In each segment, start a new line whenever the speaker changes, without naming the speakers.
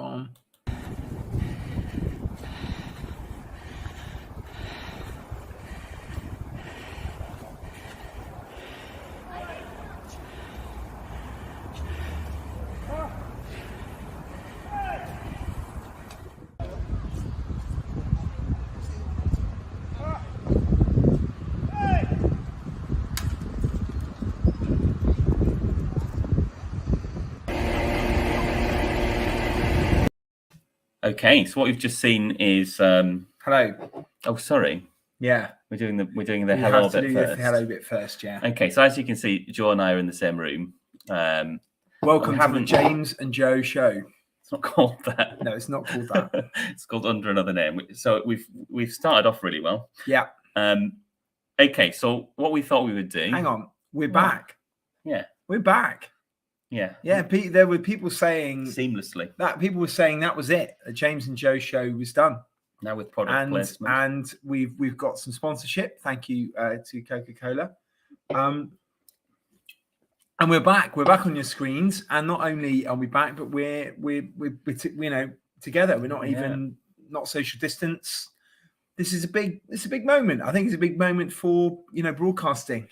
on.
Okay, so what we've just seen is
hello.
Oh, sorry.
Yeah,
we're doing the hello bit first.
The hello bit first, yeah.
Okay, so as you can see, Joe and I are in the same room.
Welcome to the James and Joe show.
It's not called that.
No, it's not called that.
It's called under another name. So we've started off really well.
Yeah.
Okay, so what we thought we would do.
Hang on, we're back.
Yeah,
we're back.
Yeah.
There were people saying
seamlessly
that people were saying that was it. The James and Joe show was done.
Now with product placement,
and we've got some sponsorship. Thank you to Coca-Cola. And we're back. We're back on your screens. And not only are we back, but we're together. We're not even not social distance. This is a big moment. I think it's a big moment for broadcasting.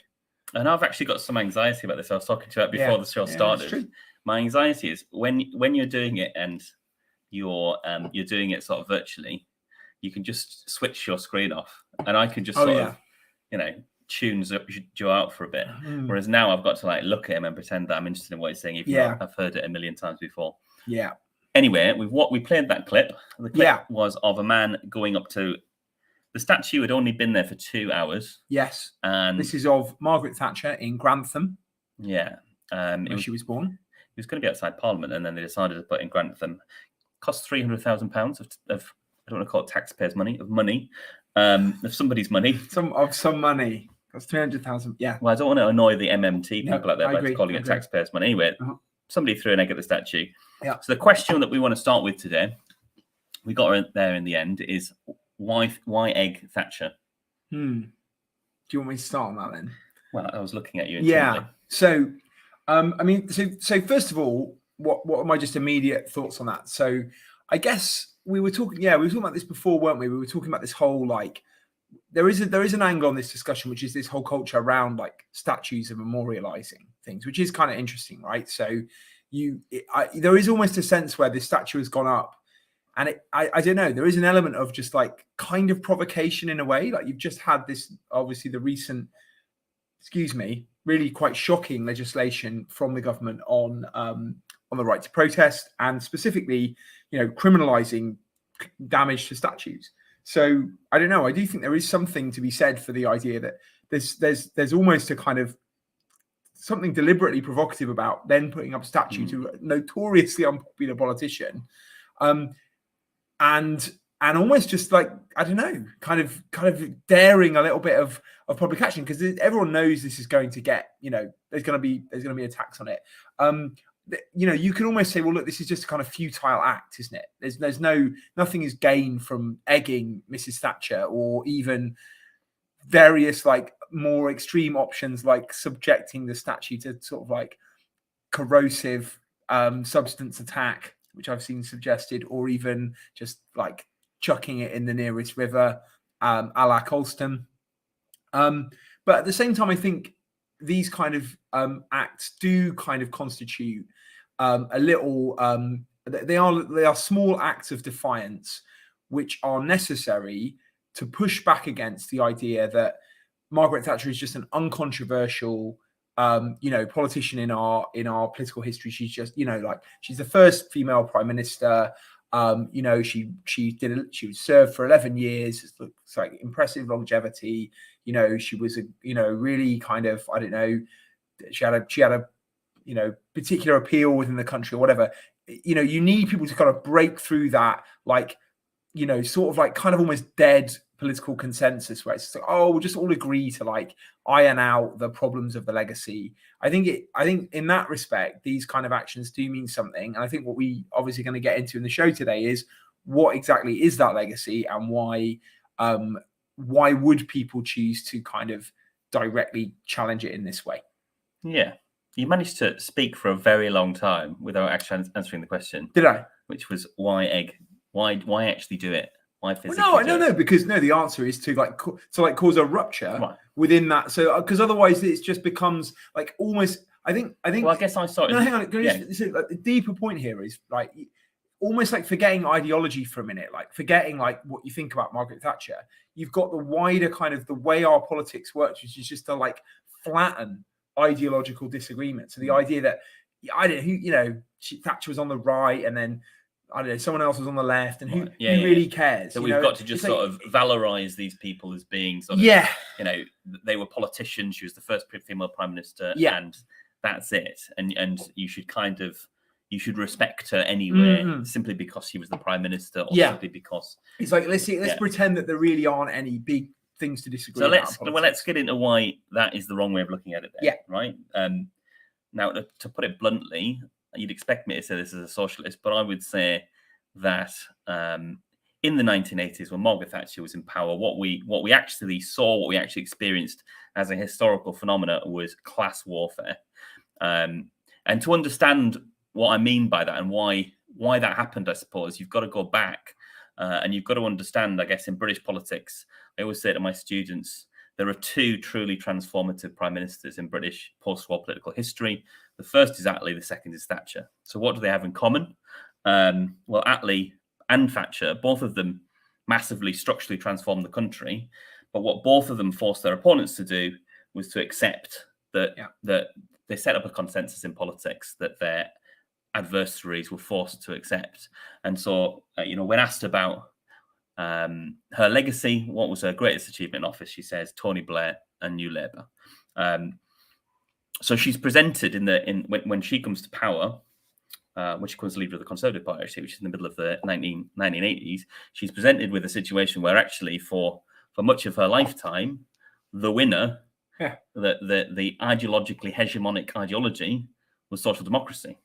And I've actually got some anxiety about this. I was talking to you before the show started. My anxiety is when you're doing it and you're doing it sort of virtually, you can just switch your screen off, and I can just sort of tune Joe out for a bit. Whereas now I've got to look at him and pretend that I'm interested in what he's saying, even though I've heard it a million times before.
Yeah.
Anyway, we played that clip. The clip was of a man going up to. The statue had only been there for 2 hours.
Yes.
And
this is of Margaret Thatcher in Grantham.
Yeah.
Where she was born.
He was going to be outside Parliament, and then they decided to put in Grantham. Cost £300,000 of I don't want to call it taxpayers' money, of somebody's money.
Some money. That's 300,000. Yeah.
Well, I don't want to annoy the MMT people out there by calling it taxpayers' money. Anyway, somebody threw an egg at the statue. Yeah. So the question that we want to start with today, we got her there in the end, is why egg Thatcher?
Do you want me to start on that then?
Well, I was looking at you.
Yeah. So, so first of all, what are my just immediate thoughts on that? So, I guess we were talking about this before, weren't we? We were talking about this whole there is an angle on this discussion, which is this whole culture around statues and memorializing things, which is kind of interesting, right? So, there is almost a sense where this statue has gone up. And I don't know, there is an element of just kind of provocation in a way. You've just had this, obviously the recent, really quite shocking legislation from the government on the right to protest, and specifically, criminalizing damage to statues. So I don't know. I do think there is something to be said for the idea that there's almost a kind of something deliberately provocative about then putting up a statue to a notoriously unpopular politician. And almost just I don't know, kind of daring a little bit of public action, because everyone knows this is going to get, there's going to be attacks on it. You can almost say, well, look, this is just a kind of futile act, isn't it? There's nothing is gained from egging Mrs. Thatcher, or even various more extreme options like subjecting the statue to sort of corrosive substance attack, which I've seen suggested, or even just chucking it in the nearest river, a la Colston. But at the same time, I think these kind of acts do kind of constitute a little. They are small acts of defiance, which are necessary to push back against the idea that Margaret Thatcher is just an uncontroversial politician in our political history. She's just, she's the first female prime minister. She served for 11 years. It's impressive longevity. She was a really kind of, I don't know, she had a particular appeal within the country or whatever. You need people to kind of break through that, sort of kind of almost dead political consensus where it's we'll just all agree to iron out the problems of the legacy. I think in that respect, these kind of actions do mean something. And I think what we obviously going to get into in the show today is what exactly is that legacy, and why would people choose to kind of directly challenge it in this way?
Yeah. You managed to speak for a very long time without actually answering the question.
Did I?
which was why actually do it? Why physically?
Well, no, because the answer is to cause a rupture within that. So because otherwise it just becomes like almost. I think.
Well, I guess I started.
No, hang on. The deeper point here is like almost like forgetting ideology for a minute, like forgetting like what you think about Margaret Thatcher. You've got the wider kind of the way our politics works, which is just to like flatten ideological disagreement. So the idea that Thatcher was on the right and then someone else was on the left, and who really cares?
So we've got to just sort of valorize these people as being sort of, they were politicians. She was the first female prime minister, and that's it. And you should respect her anyway, simply because she was the prime minister, or simply because
it's like let's pretend that there really aren't any big things to disagree.
So let's get into why that is the wrong way of looking at it. Then, right. Now, to put it bluntly, you'd expect me to say this as a socialist, but I would say that in the 1980s, when Margaret Thatcher was in power, what we actually saw, what we actually experienced as a historical phenomena was class warfare. And to understand what I mean by that and why that happened, I suppose you've got to go back and you've got to understand, I guess, in British politics, I always say to my students, there are two truly transformative prime ministers in British post-war political history. The first is Attlee, the second is Thatcher. So what do they have in common? Well, Attlee and Thatcher, both of them massively structurally transformed the country. But what both of them forced their opponents to do was to accept that they set up a consensus in politics that their adversaries were forced to accept. And so, when asked about her legacy, what was her greatest achievement in office, she says Tony Blair and New Labour. So she's presented when she comes to power, when she becomes leader of the Conservative Party, actually, which is in the middle of the 1980s, she's presented with a situation where actually for much of her lifetime, the winner, the ideologically hegemonic ideology was social democracy.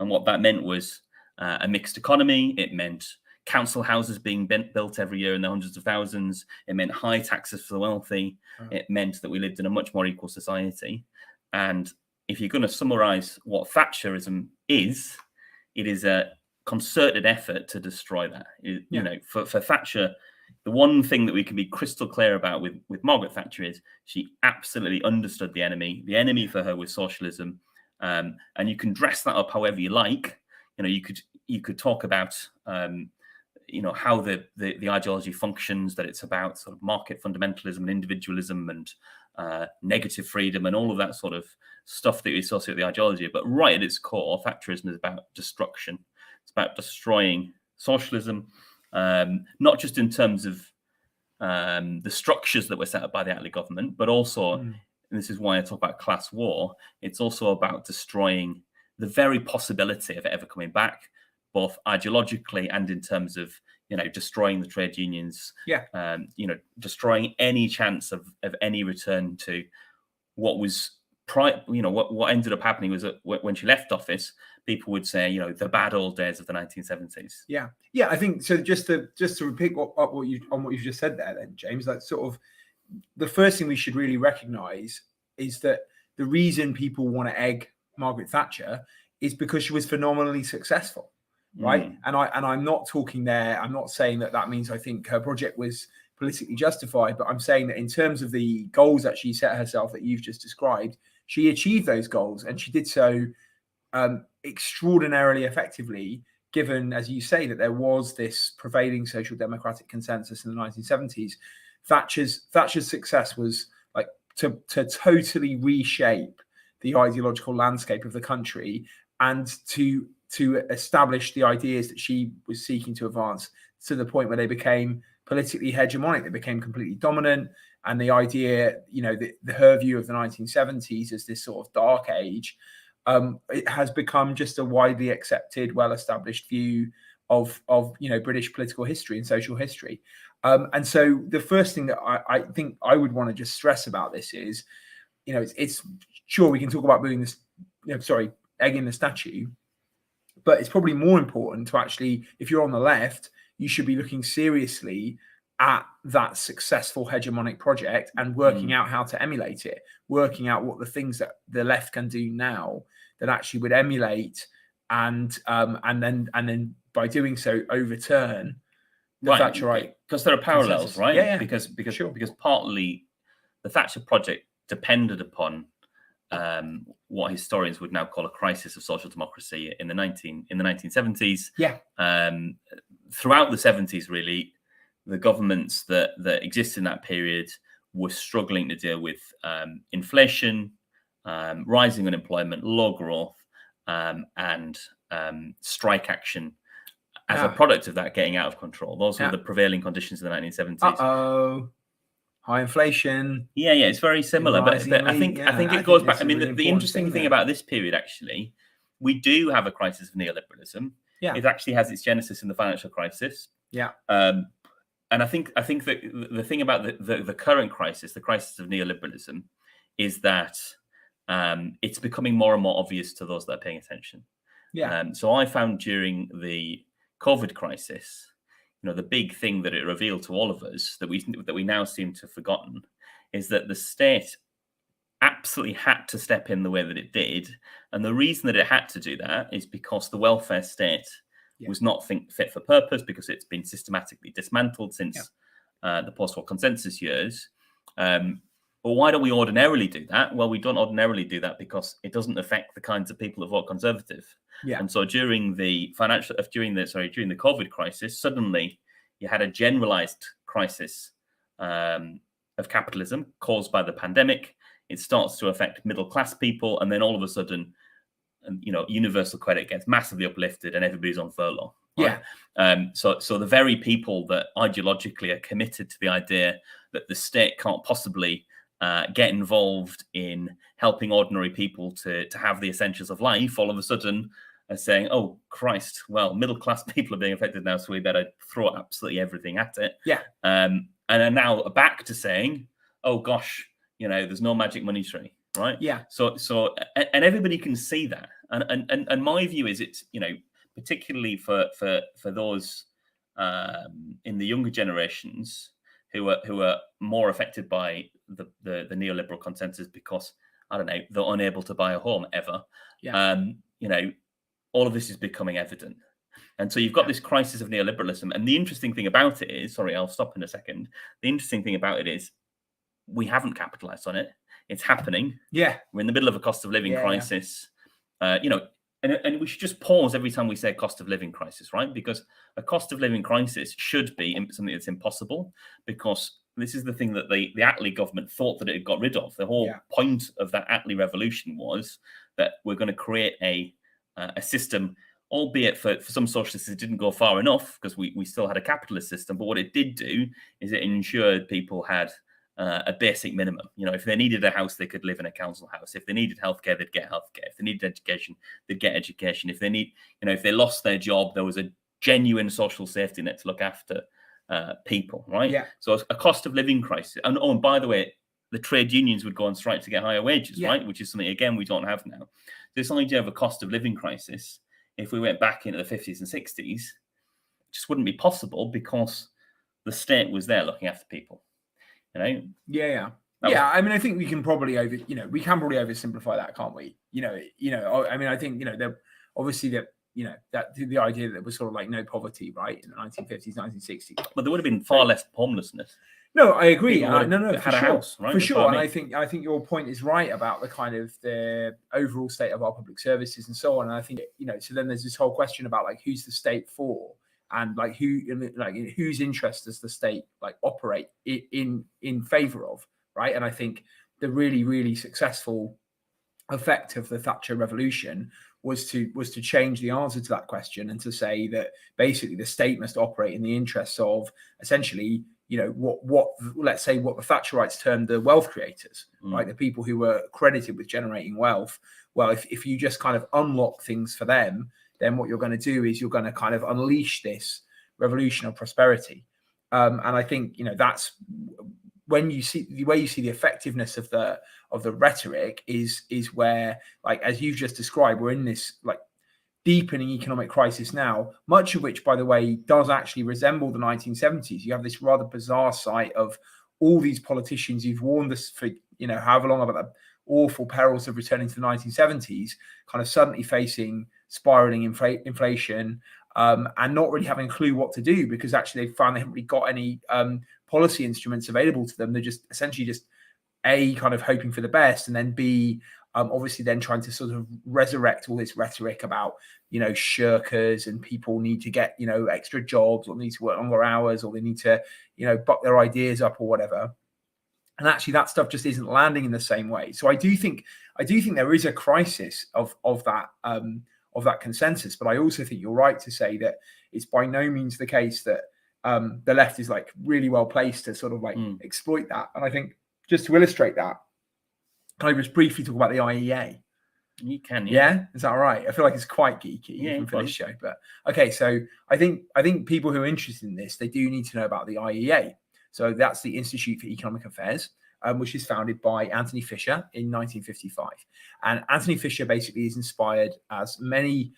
And what that meant was a mixed economy. It meant council houses being built every year in the hundreds of thousands. It meant high taxes for the wealthy. It meant that we lived in a much more equal society. And if you're going to summarize what Thatcherism is, it is a concerted effort to destroy that. For Thatcher, the one thing that we can be crystal clear about with Margaret Thatcher is she absolutely understood the enemy. The enemy for her was socialism. And you can dress that up however you like. You could talk about how the ideology functions, that it's about sort of market fundamentalism and individualism and negative freedom and all of that sort of stuff that you associate with the ideology. But right at its core, Thatcherism is about destruction. It's about destroying socialism, not just in terms of the structures that were set up by the Attlee government, but also, and this is why I talk about class war, it's also about destroying the very possibility of it ever coming back, both ideologically and in terms of, destroying the trade unions, destroying any chance of any return to what was what ended up happening was that when she left office, people would say, the bad old days of the 1970s.
Yeah. I think so. Just to repeat what you've just said there, then James, that's sort of the first thing we should really recognise is that the reason people want to egg Margaret Thatcher is because she was phenomenally successful, right? And I'm not talking there. I'm not saying that means I think her project was politically justified, but I'm saying that in terms of the goals that she set herself that you've just described, she achieved those goals, and she did so extraordinarily effectively, given, as you say, that there was this prevailing social democratic consensus in the 1970s. Thatcher's success was like to totally reshape the ideological landscape of the country and to establish the ideas that she was seeking to advance to the point where they became politically hegemonic. They became completely dominant. And the idea, her view of the 1970s as this sort of dark age, it has become just a widely accepted, well-established view of British political history and social history. And so the first thing that I think I would want to just stress about this is, it's sure we can talk about egging the statue, but it's probably more important to actually, if you're on the left, you should be looking seriously at that successful hegemonic project and working out how to emulate it, working out what the things that the left can do now that actually would emulate and then by doing so overturn the
right,
Thatcherite,
because there are parallels,
consensus.
right?
Yeah.
Because partly the Thatcher project depended upon what historians would now call a crisis of social democracy in the 1970s.
Yeah.
Throughout the 70s, really, the governments that existed in that period were struggling to deal with inflation, rising unemployment, low growth, and strike action as a product of that getting out of control. Those were the prevailing conditions in the 1970s.
High inflation.
Yeah, it's very similar, but I think it goes back. I mean, the interesting thing about this period, actually, we do have a crisis of neoliberalism.
Yeah,
it actually has its genesis in the financial crisis.
Yeah,
and I think that the thing about the current crisis, the crisis of neoliberalism, is that it's becoming more and more obvious to those that are paying attention.
Yeah.
So I found during the COVID crisis, the big thing that it revealed to all of us that we now seem to have forgotten is that the state absolutely had to step in the way that it did. And the reason that it had to do that is because the welfare state was not fit for purpose, because it's been systematically dismantled since the post-war consensus years. But why don't we ordinarily do that? Well, we don't ordinarily do that because it doesn't affect the kinds of people that vote Conservative.
Yeah.
And so during the COVID crisis, suddenly you had a generalized crisis of capitalism caused by the pandemic. It starts to affect middle class people, and then all of a sudden, universal credit gets massively uplifted, and everybody's on furlough. Right?
Yeah.
So the very people that ideologically are committed to the idea that the state can't possibly get involved in helping ordinary people to have the essentials of life, all of a sudden are saying, oh, Christ, well, middle-class people are being affected now, so we better throw absolutely everything at it.
Yeah.
And are now back to saying, oh, gosh, there's no magic money tree, right?
Yeah.
So everybody can see that. And my view is it's, particularly for those in the younger generations who are more affected by the neoliberal consensus because, I don't know, they're unable to buy a home ever.
Yeah.
All of this is becoming evident. And so you've got this crisis of neoliberalism. And the interesting thing about it is, sorry, I'll stop in a second. The interesting thing about it is we haven't capitalized on it. It's happening.
Yeah.
We're in the middle of a cost of living crisis. And we should just pause every time we say cost of living crisis, right? Because a cost of living crisis should be something that's impossible, because this is the thing that the Attlee government thought that it had got rid of. The whole point of that Attlee revolution was that we're going to create a system, albeit for some socialists it didn't go far enough because we still had a capitalist system. But what it did do is it ensured people had a basic minimum. If they needed a house, they could live in a council house. If they needed healthcare, they'd get healthcare. If they needed education, they'd get education. If they lost their job, there was a genuine social safety net to look after people, right?
Yeah.
So a cost of living crisis. And by the way, the trade unions would go on strike to get higher wages, right? Which is something, again, we don't have now. This idea of a cost of living crisis, if we went back into the 50s and 60s, just wouldn't be possible because the state was there looking after people.
I mean, I think we can probably oversimplify that, can't we? I mean, I think obviously that the idea that there was sort of like no poverty, right, in the 1950s, 1960s.
But there would have been far less homelessness.
No, I agree.
No,
for sure.
House, right?
For sure. And I think your point is right about the kind of the overall state of our public services and so on. And I think so then there's this whole question about like who's the state for, and like whose interest does the state like operate in favor of, right? And I think the really, really successful effect of the Thatcher revolution was to change the answer to that question and to say that basically the state must operate in the interests of essentially what let's say what the Thatcherites termed the wealth creators, right? The people who were credited with generating wealth. Well, if you just kind of unlock things for them, then what you're going to do is you're going to kind of unleash this revolution of prosperity. And I think, that's when you see the effectiveness of the rhetoric is where, like, as you've just described, we're in this like deepening economic crisis now, much of which, by the way, does actually resemble the 1970s. You have this rather bizarre sight of all these politicians who've warned us for, however long about the awful perils of returning to the 1970s, kind of suddenly facing spiraling inflation, and not really having a clue what to do, because actually they found they haven't really got any policy instruments available to them. They're just essentially just A, kind of hoping for the best, and then B, obviously then trying to sort of resurrect all this rhetoric about, shirkers and people need to get, extra jobs, or need to work longer hours, or they need to, buck their ideas up or whatever. And actually that stuff just isn't landing in the same way. So I do think there is a crisis of that consensus, but I also think you're right to say that it's by no means the case that the left is like really well placed to sort of like exploit that. And I think just to illustrate that, can I just briefly talk about the IEA?
You can,
yeah. Is that all right? I feel like it's quite geeky even for this show, but okay. So I think people who are interested in this, they do need to know about the IEA. So that's the Institute for Economic Affairs, which is founded by Anthony Fisher in 1955. And Anthony Fisher basically is inspired, as many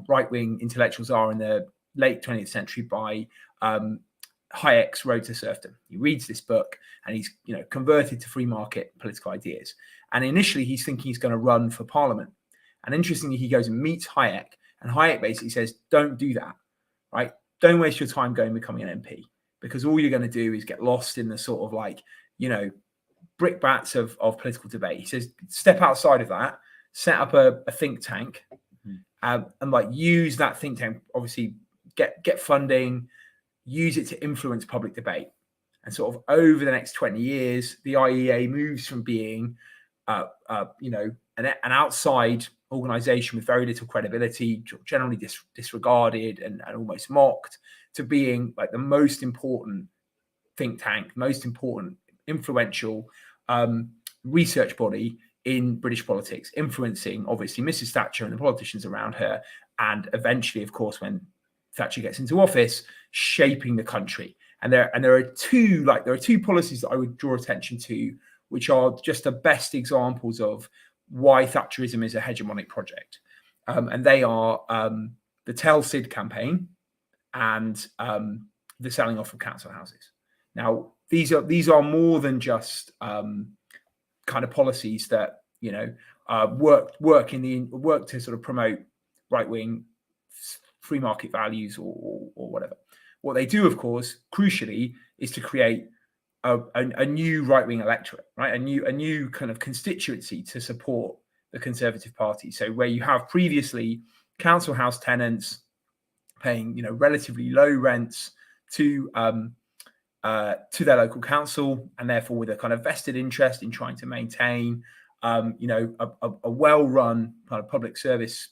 right-wing intellectuals are in the late 20th century, by Hayek's Road to Serfdom. He reads this book and he's converted to free market political ideas. And initially he's thinking he's going to run for parliament. And interestingly, he goes and meets Hayek, and Hayek basically says, don't do that, right? Don't waste your time going and becoming an MP, because all you're going to do is get lost in the sort of like, brickbats of political debate. He says, step outside of that, set up a think tank, and like use that think tank, obviously get funding, use it to influence public debate. And sort of over the next 20 years, the IEA moves from being, an outside organization with very little credibility, generally disregarded and almost mocked, to being like the most important think tank, most important influential research body in British politics, influencing obviously Mrs. Thatcher and the politicians around her, and eventually, of course, when Thatcher gets into office, shaping the country. And there are two policies that I would draw attention to, which are just the best examples of why Thatcherism is a hegemonic project. And they are the Tell Sid campaign and the selling off of council houses. Now, these are more than just kind of policies that work to sort of promote right-wing free market values or whatever. What they do, of course, crucially, is to create a new right-wing electorate, right? A new kind of constituency to support the Conservative Party. So where you have previously council house tenants paying, relatively low rents to their local council, and therefore with a kind of vested interest in trying to maintain, a well-run kind of public service,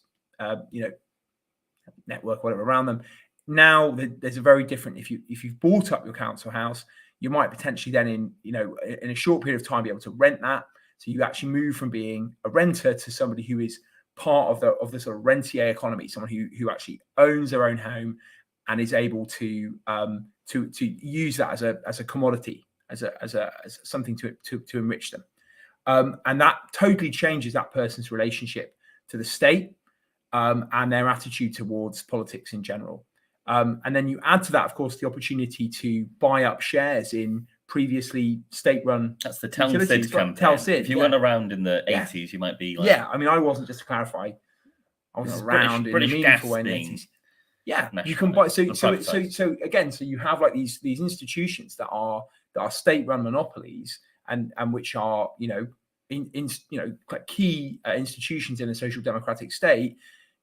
network, whatever, around them. Now there's a very different. If you've bought up your council house, you might potentially then in a short period of time be able to rent that. So you actually move from being a renter to somebody who is part of the sort of rentier economy, someone who actually owns their own home and is able to use that as a commodity, as something to enrich them, and that totally changes that person's relationship to the state and their attitude towards politics in general. And then you add to that, of course, the opportunity to buy up shares in previously state-run.
That's the Tell Sid campaign.
Tell Sid.
If you weren't around in the 80s, you might be like...
Yeah, I mean, I wasn't, just to clarify, I wasn't around in a meaningful way in the 80s. Yeah, you can buy. So again, so you have like these institutions that are state-run monopolies and which are key institutions in a social democratic state.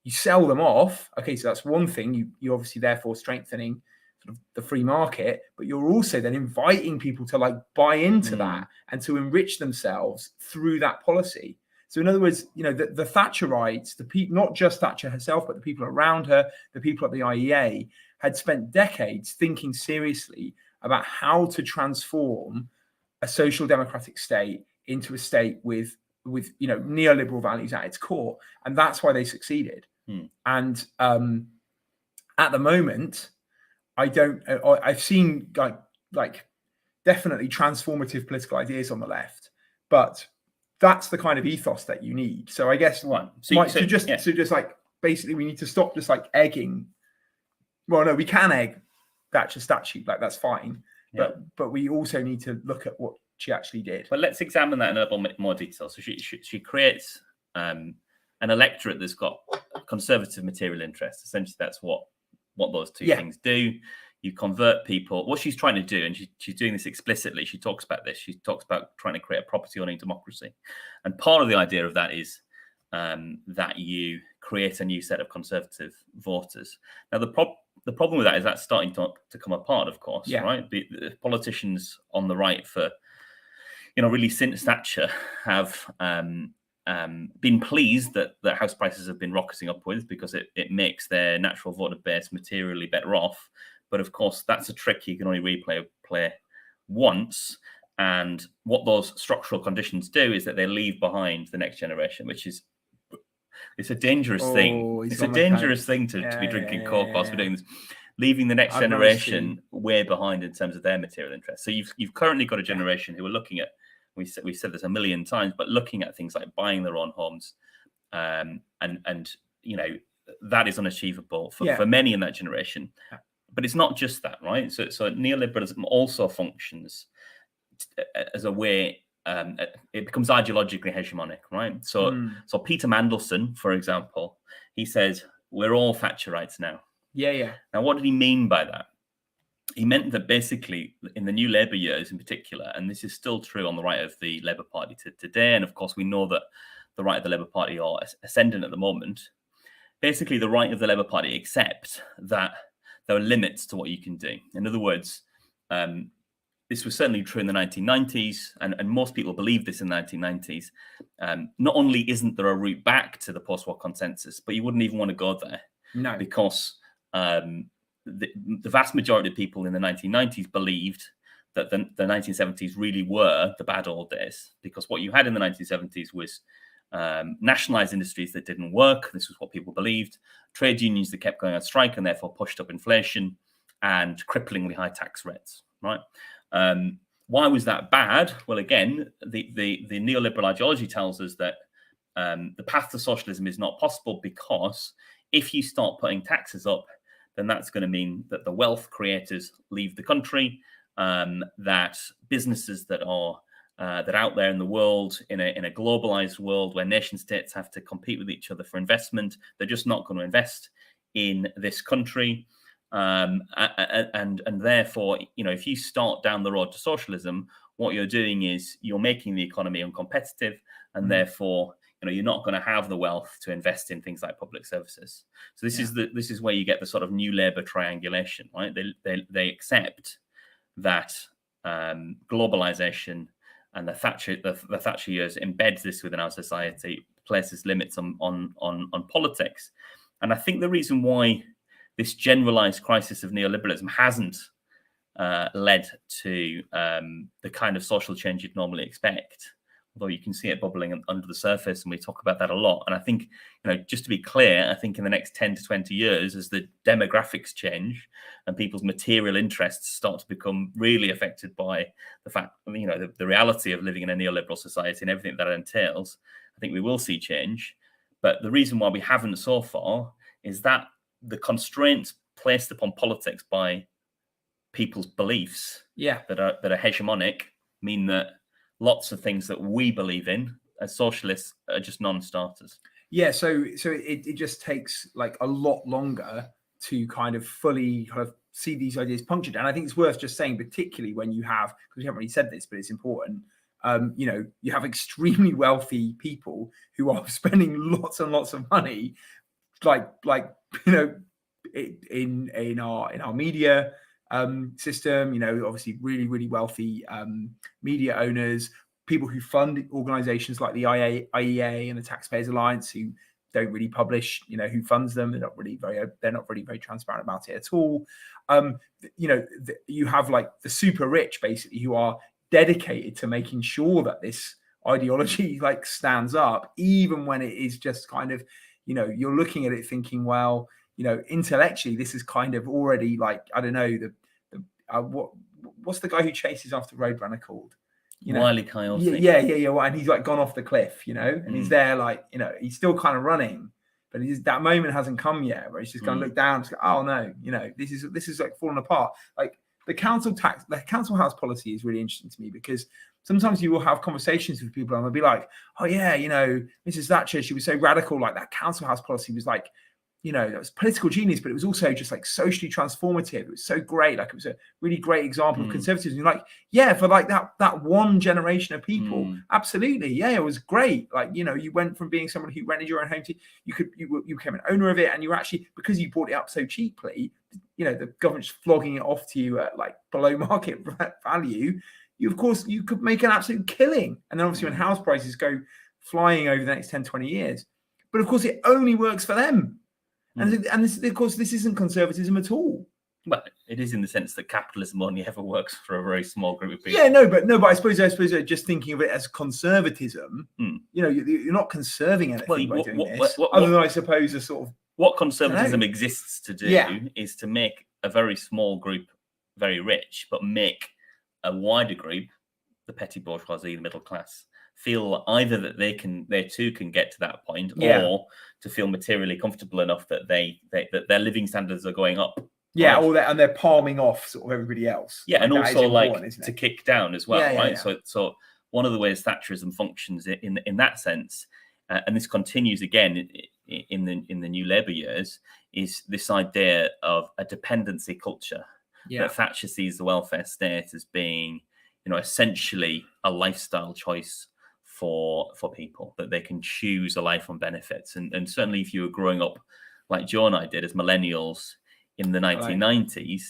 You sell them off. Okay, so that's one thing. You obviously therefore strengthening sort of the free market, but you're also then inviting people to like buy into that and to enrich themselves through that policy. So in other words, the Thatcherites, the people, not just Thatcher herself, but the people around her, the people at the IEA, had spent decades thinking seriously about how to transform a social democratic state into a state with neoliberal values at its core, and that's why they succeeded. And at the moment, I've seen like definitely transformative political ideas on the left, but that's the kind of ethos that you need. So I guess just like basically we need to stop just like egging. Well, no, we can egg Thatcher's statue, like that's fine, but we also need to look at what she actually did.
Well, let's examine that in a little bit more detail. So she creates an electorate that's got conservative material interests. Essentially, that's what what those two things do. You convert people. What she's trying to do, and she's doing this explicitly, she talks about this. She talks about trying to create a property-owning democracy. And part of the idea of that is that you create a new set of conservative voters. Now, the problem with that is that's starting to come apart, of course, right? The politicians on the right for, really since Thatcher have been pleased that house prices have been rocketing upwards because it makes their natural voter base materially better off. But of course, that's a trick you can only play once. And what those structural conditions do is that they leave behind the next generation, which is it's a dangerous thing. It's a dangerous thing to be drinking Coke whilst we're doing this, leaving the next generation way behind in terms of their material interests. So you've currently got a generation who are looking at, we said this a million times, but looking at things like buying their own homes, and that is unachievable for many in that generation. But it's not just that, right? So neoliberalism also functions as a way. It becomes ideologically hegemonic, right? So Peter Mandelson, for example, he says we're all Thatcherites now.
Yeah.
Now, what did he mean by that? He meant that basically in the new Labour years in particular, and this is still true on the right of the Labour Party today, and of course we know that the right of the Labour Party are ascendant at the moment. Basically, the right of the Labour Party accept that there are limits to what you can do. In other words, this was certainly true in the 1990s, and most people believe this in the 1990s. Not only isn't there a route back to the post-war consensus, but you wouldn't even want to go there.
No.
Because the vast majority of people in the 1990s believed that the 1970s really were the bad old days, because what you had in the 1970s was nationalized industries that didn't work. This was what people believed. Trade unions that kept going on strike and therefore pushed up inflation, and cripplingly high tax rates, right? Why was that bad? Well, again, the neoliberal ideology tells us that the path to socialism is not possible, because if you start putting taxes up, then that's going to mean that the wealth creators leave the country, that businesses that are out there in the world, in a globalized world where nation states have to compete with each other for investment, they're just not going to invest in this country. And therefore, if you start down the road to socialism, what you're doing is you're making the economy uncompetitive, and therefore, you're not going to have the wealth to invest in things like public services. So this is where you get the sort of new Labour triangulation, right? They accept that globalization and the Thatcher years embeds this within our society, places limits on politics. And I think the reason why this generalized crisis of neoliberalism hasn't led to the kind of social change you'd normally expect, although you can see it bubbling under the surface, and we talk about that a lot. And I think, just to be clear, I think in the next 10 to 20 years, as the demographics change and people's material interests start to become really affected by the fact, the reality of living in a neoliberal society and everything that entails, I think we will see change. But the reason why we haven't so far is that the constraints placed upon politics by people's beliefs that are hegemonic mean that lots of things that we believe in as socialists are just non-starters.
Yeah, so it just takes like a lot longer to kind of fully see these ideas punctured. And I think it's worth just saying, particularly when you have, because we haven't really said this, but it's important, you have extremely wealthy people who are spending lots and lots of money, in our media system, obviously really, really wealthy media owners, people who fund organizations like the IEA and the Taxpayers Alliance, who don't really publish, who funds them. They're not really very transparent about it at all. You have like the super rich, basically, who are dedicated to making sure that this ideology stands up, even when it is just kind of, you're looking at it thinking, well, intellectually, this is kind of already I don't know, what's the guy who chases after Roadrunner called?
Wile E. Coyote.
Yeah. And he's gone off the cliff, and he's there, he's still kind of running, but that moment hasn't come yet where he's just going to look down and go, oh no, this is falling apart. Like the council house policy is really interesting to me, because sometimes you will have conversations with people and they'll be like, oh yeah, Mrs. Thatcher, she was so radical, like that council house policy was that was political genius, but it was also just like socially transformative. It was so great. Like, it was a really great example of conservatism. Like, for like that one generation of people, absolutely. Yeah, it was great. Like, you went from being someone who rented your own home to you became an owner of it, and you were actually, because you bought it up so cheaply, the government's flogging it off to you at like below market value. You could make an absolute killing. And then obviously when house prices go flying over the next 10, 20 years, but of course it only works for them. And of course, this isn't conservatism at all.
Well, it is in the sense that capitalism only ever works for a very small group of people.
Yeah, but I suppose just thinking of it as conservatism, you're not conserving anything by doing this. Other than, I suppose, a sort of...
What conservatism exists to do is to make a very small group very rich, but make a wider group, the petty bourgeoisie, the middle class, feel either that they too can get to that point, or to feel materially comfortable enough that that their living standards are going up.
Yeah, right? And they're palming off sort of everybody else.
Yeah, and also to kick down as well, right? Yeah. So one of the ways Thatcherism functions in that sense, and this continues again in the new Labour years, is this idea of a dependency culture. Yeah. That Thatcher sees the welfare state as being, essentially a lifestyle choice for people, that they can choose a life on benefits. And certainly if you were growing up like Joe and I did as millennials in the 1990s,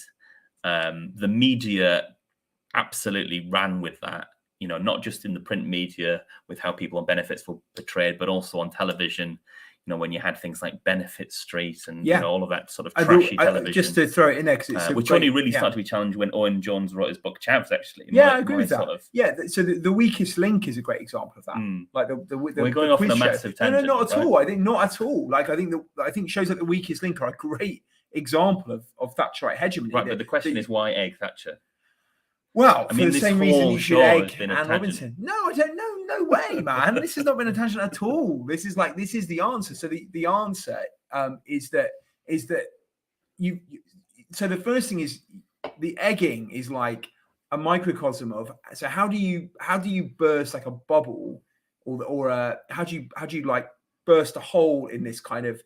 the media absolutely ran with that, not just in the print media with how people on benefits were portrayed, but also on television, when you had things like Benefit Street and all of that sort of trashy television.
Just to throw it in there, because it's
which only really started to be challenged when Owen Jones wrote his book Chavs, actually.
I agree with that. So the Weakest Link is a great example of that. Like
we're going off on a massive tangent.
No, not at all. I think not at all. Like, I think shows like The Weakest Link are a great example of Thatcherite hegemony.
Right, but the question is, why egg Thatcher?
Well, for the same reason you should egg Anne Robinson. No, I don't know. No way, man. This has not been a tangent at all. This is the answer. So the answer is that you. So the first thing is, the egging is like a microcosm of. So how do you burst like a bubble, or how do you like burst a hole in this kind of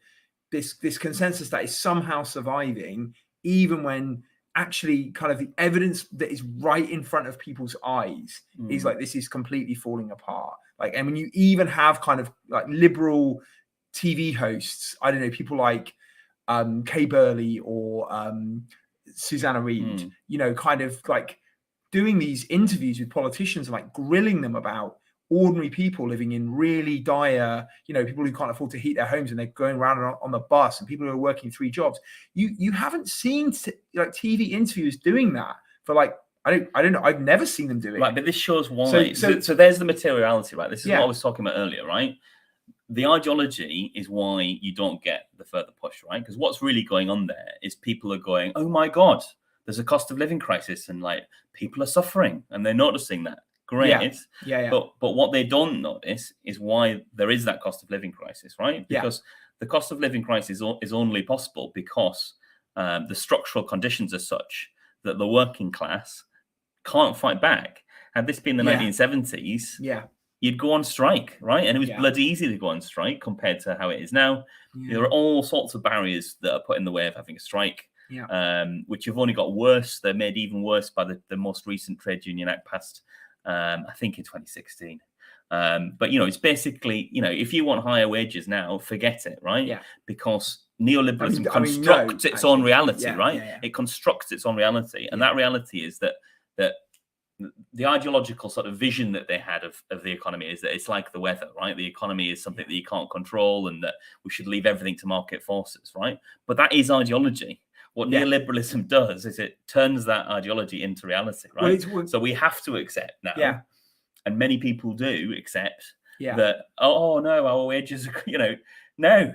this consensus that is somehow surviving, even when actually kind of the evidence that is right in front of people's eyes is like, this is completely falling apart. Like, and when you even have kind of like liberal TV hosts, I don't know, people like Kay Burley or Susanna Reid, kind of like doing these interviews with politicians and like grilling them about ordinary people living in really dire, people who can't afford to heat their homes and they're going around on the bus, and people who are working 3 jobs. You haven't seen like TV interviewers doing that for like, I don't know. I've never seen them do it.
Right, but this shows why. So there's the materiality, right? This is what I was talking about earlier, right? The ideology is why you don't get the further push, right? Because what's really going on there is people are going, oh my God, there's a cost of living crisis, and like people are suffering, and they're noticing that. Great.
Yeah.
But what they don't notice is why there is that cost of living crisis, right? Because the cost of living crisis is only possible because the structural conditions are such that the working class can't fight back. Had this been the 1970s, you'd go on strike, right? And it was bloody easy to go on strike compared to how it is now. There are all sorts of barriers that are put in the way of having a strike, which have only got worse. They're made even worse by the most recent Trade Union Act passed, I think in 2016. But, it's basically, if you want higher wages now, forget it, right? Yeah. Because neoliberalism constructs its own reality, right? Yeah. It constructs its own reality. And that reality is that the ideological sort of vision that they had of the economy is that it's like the weather, right? The economy is something that you can't control, and that we should leave everything to market forces, right? But that is ideology. What neoliberalism does is it turns that ideology into reality, right? So we have to accept now, and many people do accept that, oh no, our wages are, no.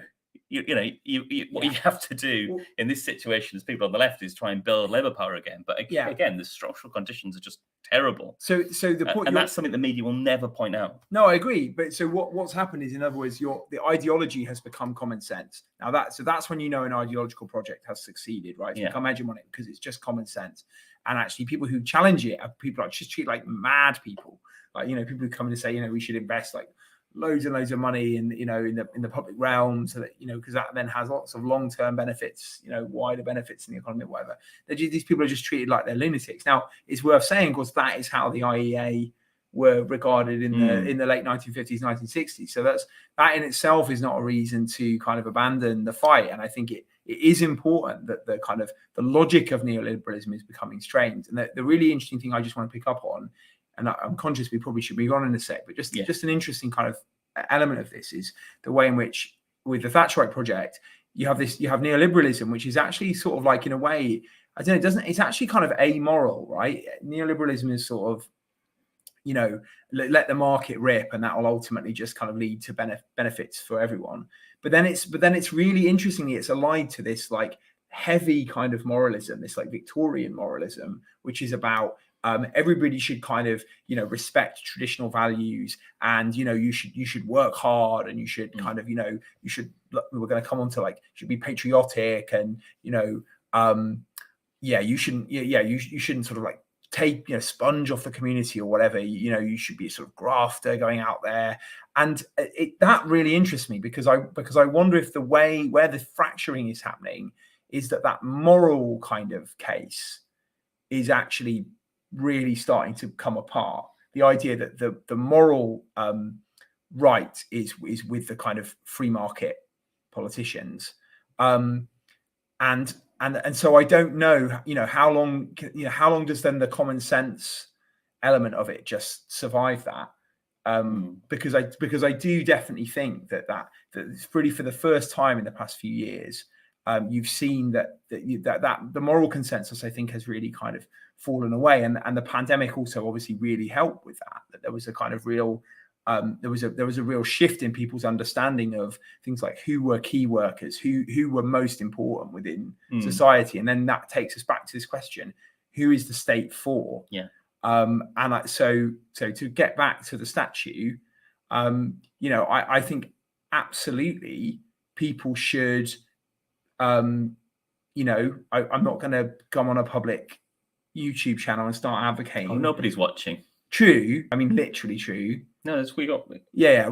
What you have to do in this situation as people on the left is try and build labour power again. But again, the structural conditions are just terrible.
So the point,
and that's something the media will never point out.
No, I agree. But so what's happened is, in other words, the ideology has become common sense. Now that's when an ideological project has succeeded, right? It's become hegemonic because it's just common sense. And actually, people who challenge it are people like just treat like mad people, like people who come in and say, we should invest like loads and loads of money in the public realm, so that because that then has lots of long-term benefits, wider benefits in the economy or whatever. These people are just treated like they're lunatics. Now, it's worth saying, of course, that is how the IEA were regarded in the late 1950s, 1960s. So that in itself is not a reason to kind of abandon the fight. And I think it is important that the logic of neoliberalism is becoming strained. And the really interesting thing I just want to pick up on, and I'm conscious we probably should move on in a sec, but just an interesting kind of element of this is the way in which, with the Thatcherite project, you have neoliberalism, which is actually sort of like, in a way, I don't know, it's actually kind of amoral, right? Neoliberalism is sort of, let the market rip, and that will ultimately just kind of lead to benefits for everyone. But then it's really interestingly, it's allied to this like heavy kind of moralism, this like Victorian moralism, which is about everybody should kind of respect traditional values, and you should work hard, and you should kind of we're going to come on to like, should be patriotic, and you shouldn't sort of like take sponge off the community or whatever. You should be a sort of grafter going out there, and that really interests me because I wonder if the way where the fracturing is happening is that moral kind of case is actually really starting to come apart. The idea that the moral right is with the kind of free market politicians, and so I don't know, how long does then the common sense element of it just survive that? Because I do definitely think that it's really, for the first time in the past few years, you've seen that the moral consensus, I think, has really kind of fallen away, and the pandemic also obviously really helped with that there was a kind of real there was a real shift in people's understanding of things like who were key workers, who were most important within society, and then that takes us back to this question: who is the state for? So to get back to the statue, I think absolutely people should. I'm not going to come on a public YouTube channel and start advocating.
Oh, nobody's watching.
True. I mean, literally true.
No, we're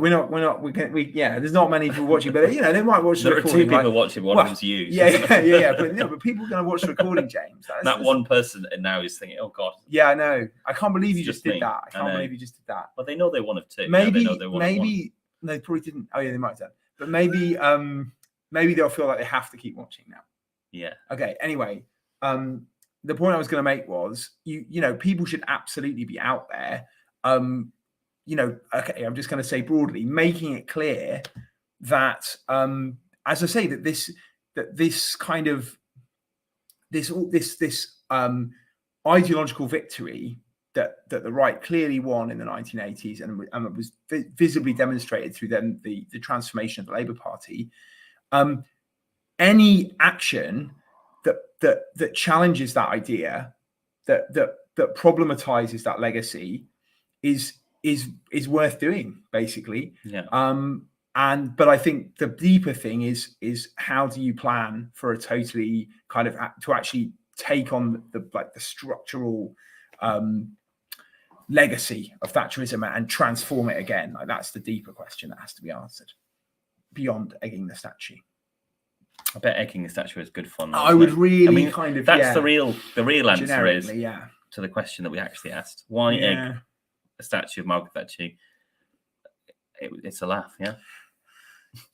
not. There's not many people watching, but they might watch the recording.
There are 2 people watching. One of them's you.
Yeah. But people are going to watch the recording, James.
That one person now is thinking, "Oh God."
Yeah, I know. I can't believe you just did that. I can't believe you just did that.
Well, they know they wanted to.
Maybe no, they probably didn't. Oh yeah, they might have done. But maybe they'll feel like they have to keep watching now.
Yeah.
Okay. Anyway, the point I was going to make was, people should absolutely be out there. Okay, I'm just going to say broadly, making it clear that, as I say, that this kind of this ideological victory that the right clearly won in the 1980s, and it was visibly demonstrated through then the transformation of the Labour Party. Any action that challenges that idea, that problematizes that legacy, is worth doing, basically.
Yeah.
But I think the deeper thing is how do you plan for a totally kind of to actually take on the structural legacy of Thatcherism and transform it again? Like, that's the deeper question that has to be answered beyond egging the statue.
I bet egging the statue is good fun.
I would really kind of.
That's the real answer is
to
the question that we actually asked. Why egg a statue of Margaret Thatcher? It's a laugh, yeah.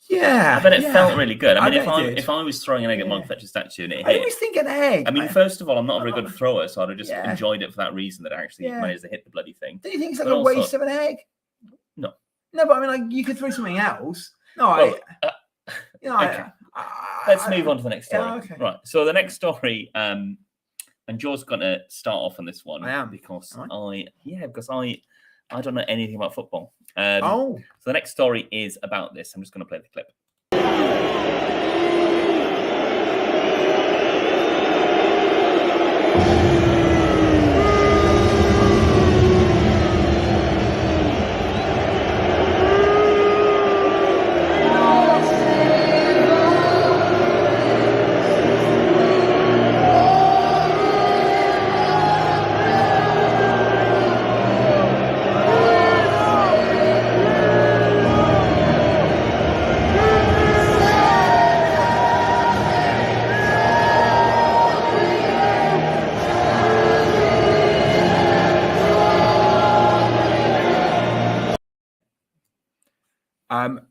Yeah,
I bet it felt really good. I mean, if I was throwing an egg at Margaret Thatcher's statue and it hit,
I always think an egg.
I mean, first of all, I'm not a very good thrower, so I'd have just enjoyed it for that reason, that it actually managed to hit the bloody thing.
Do you think it's like a waste of an egg?
No,
but I mean, like, you could throw something else.
Let's move on to the next story.
Okay.
Right. So the next story, and Joe's going to start off on this one.
I am
because I don't know anything about football. So the next story is about this. I'm just going to play the clip.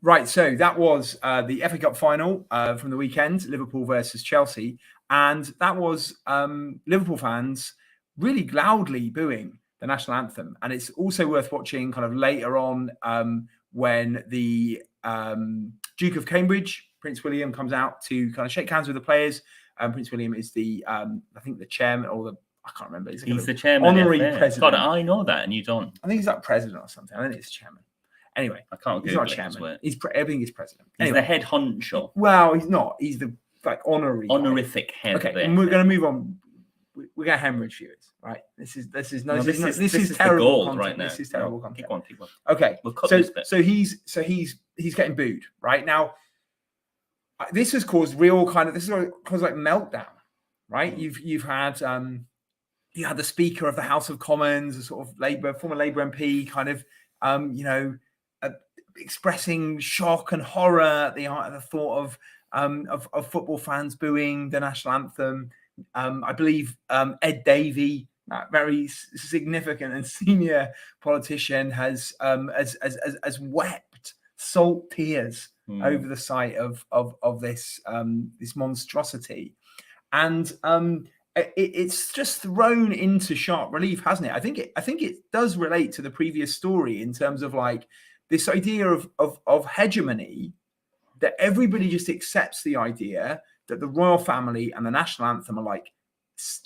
Right, so that was the FA Cup final from the weekend, Liverpool versus Chelsea, and that was Liverpool fans really loudly booing the national anthem. And it's also worth watching kind of later on when the Duke of Cambridge, Prince William, comes out to kind of shake hands with the players. Prince William is the, I think, the chairman or the, I can't remember.
He's the chairman.
Honorary president.
God, I know that, and you don't.
I think he's like president or something. I think it's chairman. Anyway,
I can't.
He's not chairman. I think he's president.
He's
anyway,
the head honcho.
Well, he's not. He's the
honorific head.
Okay, and we're going to move on. We're going to hemorrhage viewers, right? This is terrible content.
Right now.
This is terrible content.
Keep on.
Okay,
we'll cut this bit.
So he's getting booed right now. This has caused real kind of like meltdown, right? You've had you had the Speaker of the House of Commons, a sort of former Labour MP, kind of expressing shock and horror at the thought of football fans booing the national anthem. I believe Ed Davey, that very significant and senior politician, has wept salt tears over the sight of this this monstrosity, and it's just thrown into sharp relief, hasn't it? I think it does relate to the previous story in terms of like this idea of hegemony, that everybody just accepts the idea that the royal family and the national anthem are like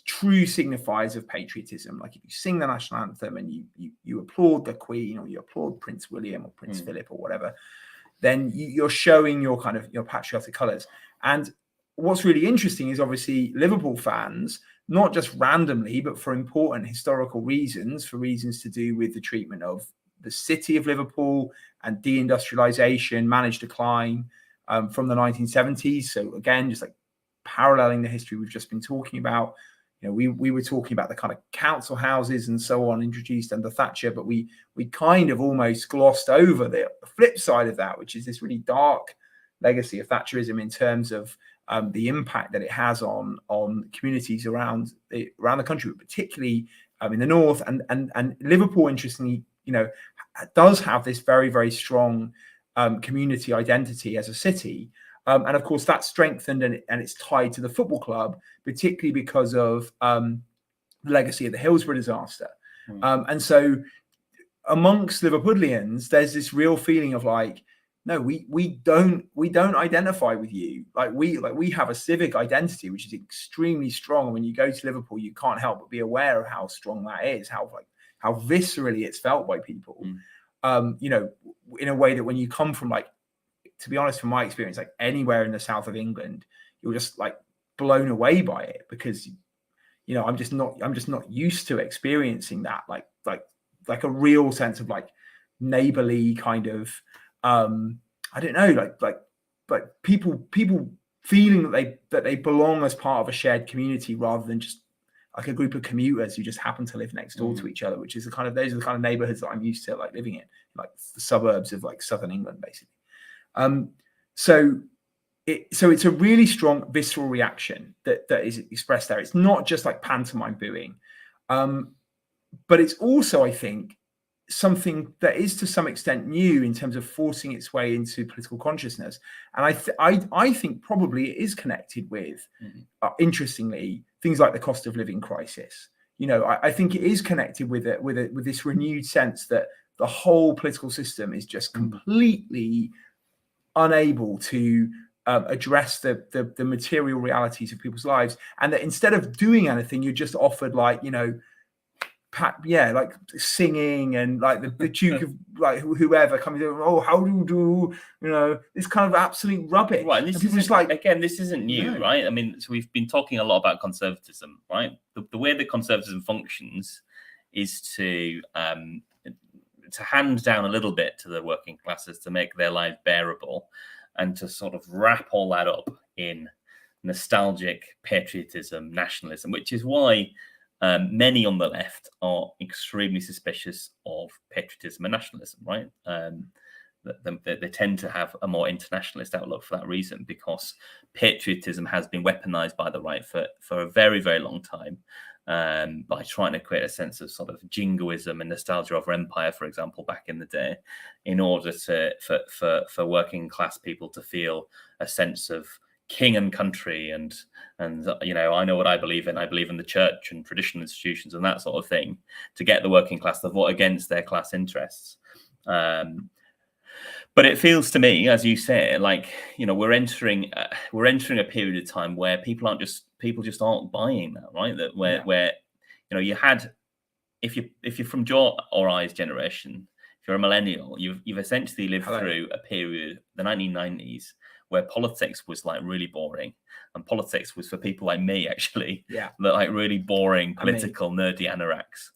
true signifiers of patriotism. Like if you sing the national anthem and you applaud the Queen, or you applaud Prince William or Prince Philip or whatever, then you're showing your kind of your patriotic colours. And what's really interesting is obviously Liverpool fans, not just randomly, but for important historical reasons, for reasons to do with the treatment of the city of Liverpool and deindustrialization, managed decline from the 1970s. So again, just like paralleling the history we've just been talking about, we were talking about the kind of council houses and so on introduced under Thatcher, but we kind of almost glossed over the flip side of that, which is this really dark legacy of Thatcherism in terms of the impact that it has on communities around the country, particularly in the north. And Liverpool, interestingly, does have this very, very strong community identity as a city. And of course, that's strengthened and it's tied to the football club, particularly because of the legacy of the Hillsborough disaster. And so amongst Liverpudlians, there's this real feeling of like, no, we don't identify with you. Like we have a civic identity, which is extremely strong. And when you go to Liverpool, you can't help but be aware of how strong that is, how viscerally it's felt by people. In a way that when you come from, like, to be honest, from my experience, like anywhere in the south of England, you're just like blown away by it, because I'm just not used to experiencing that, like a real sense of like neighborly kind of I don't know, like people feeling that they belong as part of a shared community, rather than just like a group of commuters who just happen to live next door to each other, which is those are the kind of neighborhoods that I'm used to like living in, like the suburbs of like southern England, basically. So it's a really strong visceral reaction that is expressed there. It's not just like pantomime booing, but it's also, I think, something that is to some extent new in terms of forcing its way into political consciousness. And I think probably it is connected with, interestingly, things like the cost of living crisis. I think it is connected with it, with this renewed sense that the whole political system is just completely unable to address the material realities of people's lives, and that instead of doing anything, you're just offered like like singing and like the Duke of like whoever coming in, oh, how do you do, this kind of absolute rubbish.
Right, and this is just like, again, this isn't new, right? I mean, so we've been talking a lot about conservatism, right? The way that conservatism functions is to hand down a little bit to the working classes to make their life bearable, and to sort of wrap all that up in nostalgic patriotism, nationalism, which is why many on the left are extremely suspicious of patriotism and nationalism, right? They tend to have a more internationalist outlook for that reason, because patriotism has been weaponized by the right for a very, very long time. by trying to create a sense of sort of jingoism and nostalgia over empire, for example, back in the day, in order for working class people to feel a sense of king and country, and you know, I know what I believe in. I believe in the church and traditional institutions and that sort of thing, to get the working class to vote against their class interests. But it feels to me, as you say, like, you know, we're entering a period of time where people just aren't buying that, right? That where you know, you had, if you're from Joe or I's generation, if you're a millennial, you've essentially lived through a period, the 1990s, where politics was like really boring, and politics was for people like me, actually, that like really boring political nerdy anoraks,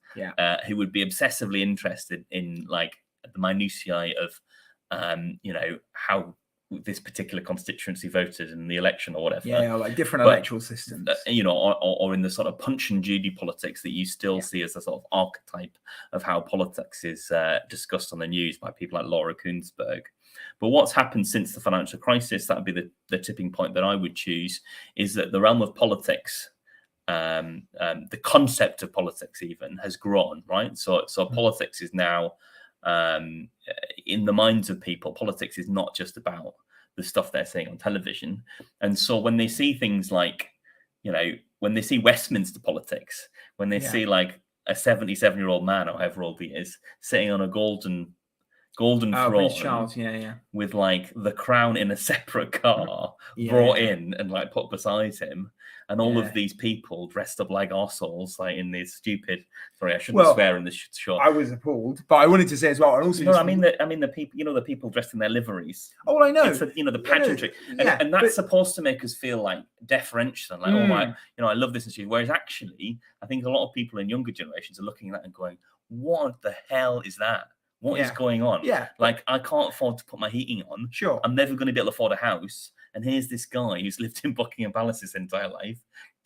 who would be obsessively interested in like the minutiae of you know, how this particular constituency voted in the election or whatever.
Yeah, like different electoral systems.
You know, or in the sort of Punch and Judy politics that you still see as a sort of archetype of how politics is discussed on the news by people like Laura Kuenssberg. But what's happened since the financial crisis, that would be the tipping point that I would choose, is that the realm of politics, the concept of politics even, has grown, right? So politics is now, in the minds of people, politics is not just about the stuff they're seeing on television. And so when they see things like, you know, when they see Westminster politics, when they see like a 77-year-old man, or however old he is, sitting on a golden throne,
Charles,
with like the crown in a separate car brought in and like put beside him, and all of these people dressed up like arseholes, like in these stupid. Sorry, I shouldn't swear in this show.
I was appalled, but I wanted to say as well, and also,
no, I mean the people, you know, the people dressed in their liveries.
Oh, I know.
It's you know, the pageantry, and that's supposed to make us feel like deferential and like, oh my, you know, I love this and shit. Whereas actually, I think a lot of people in younger generations are looking at that and going, "What the hell is that? What is going on? Like, I can't afford to put my heating on.
Sure.
I'm never going to be able to afford a house. And here's this guy who's lived in Buckingham Palace his entire life,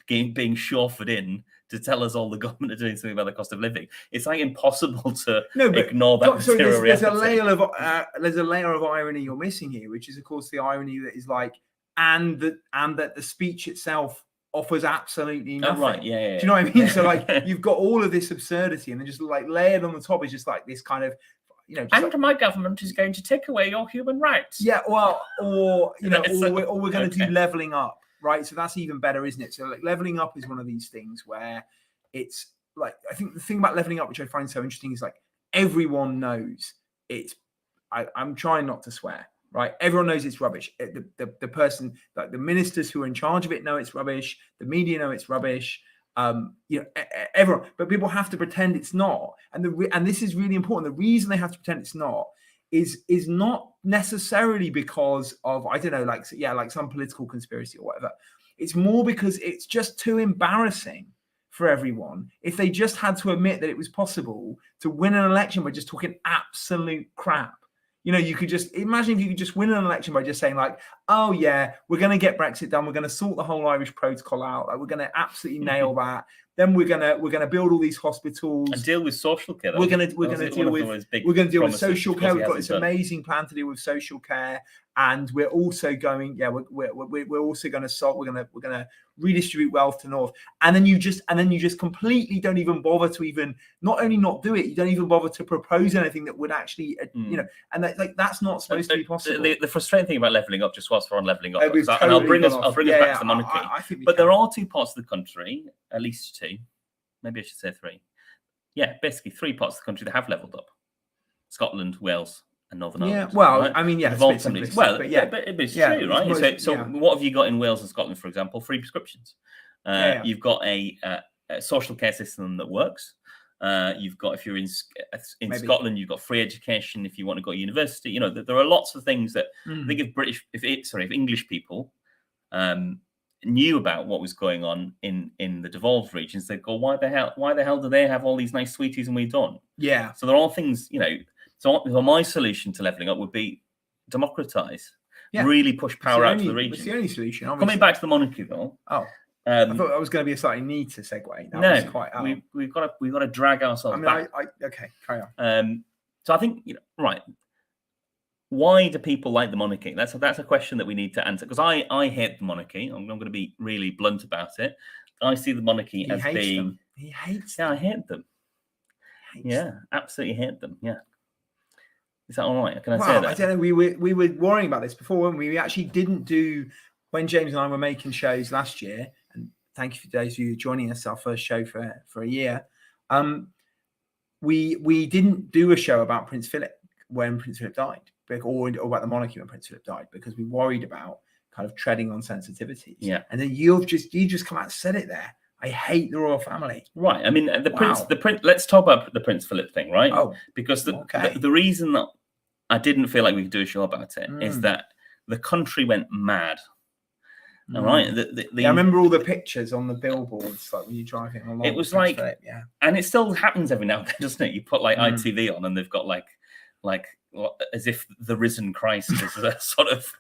being chauffeured in to tell us all the government are doing something about the cost of living. It's like impossible to ignore that.
So there's a layer of irony you're missing here, which is, of course, the irony that is like, and that the speech itself offers absolutely nothing.
Oh, right.
Do you know what I mean? So like, you've got all of this absurdity, and then just like layered on the top is just like this kind of, you know,
and my government is going to take away your human rights.
Yeah, well, or you know, or we're going to do leveling up, right? So that's even better, isn't it? So like, leveling up is one of these things where it's like, I think the thing about leveling up, which I find so interesting, is like everyone knows it's. I'm trying not to swear, right? Everyone knows it's rubbish. The person, like the ministers who are in charge of it, know it's rubbish. The media know it's rubbish. You know, everyone, but people have to pretend it's not, and this is really important. The reason they have to pretend it's not is not necessarily because of, I don't know, like some political conspiracy or whatever. It's more because it's just too embarrassing for everyone if they just had to admit that it was possible to win an election by just talking absolute crap. You know, you could just imagine if you could just win an election by just saying like, oh yeah, we're going to get Brexit done. We're going to sort the whole Irish protocol out. Like, we're going to absolutely nail that. Then we're going to build all these hospitals
and deal with social care.
We're going to deal with social care. We've got this amazing plan to deal with social care, and we're also going. Yeah, we're also going to solve. We're going to redistribute wealth to North, and then you just completely don't even bother to even not only not do it, you don't even bother to propose anything that would actually you know, and that's not supposed to be possible.
The frustrating thing about leveling up, just whilst we're on leveling up, and I'll bring us back to the monarchy. But there are two parts of the country, at least two. Maybe I should say three. Yeah, basically three parts of the country that have leveled up: Scotland, Wales, and Northern Ireland.
Yeah, well,
right?
I mean, yeah,
but it's true, right? So what have you got in Wales and Scotland, for example? Free prescriptions. You've got a social care system that works. You've got, if you're in Scotland, you've got free education if you want to go to university. You know, there are lots of things that I think if English people knew about what was going on in the devolved regions, they'd go, why the hell do they have all these nice sweeties and we don't?
Yeah.
So there are things, you know. So my solution to leveling up would be democratize, really push power out to the region.
It's the only solution. Obviously.
Coming back to the monarchy, though.
Oh, I thought that was going to be a slightly neater segue.
We've got to drag ourselves back.
Okay, carry on.
So I think, you know, right. Why do people like the monarchy? That's a question that we need to answer, because I hate the monarchy. I'm going to be really blunt about it. I see the monarchy as being.
Them. He hates
them.
Yeah,
I hate them. Absolutely hate them. Yeah. Is that all right? Can I say that?
I don't know. We were worrying about this before, weren't we? We actually didn't do, when James and I were making shows last year, and thank you for those of you joining us, our first show for a year. We didn't do a show about Prince Philip when Prince Philip died, or about the monarchy when Prince Philip died, because we worried about kind of treading on sensitivities.
Yeah.
And then you just come out and said it there. I hate the royal family.
Right. I mean, the prince. Let's talk about the Prince Philip thing, right?
Oh,
because the reason that I didn't feel like we could do a show about it is that the country went mad. All right.
I remember all the pictures on the billboards, like when you're driving along.
It was like, and it still happens every now and then, doesn't it? You put like ITV on, and they've got like as if the risen Christ is a sort of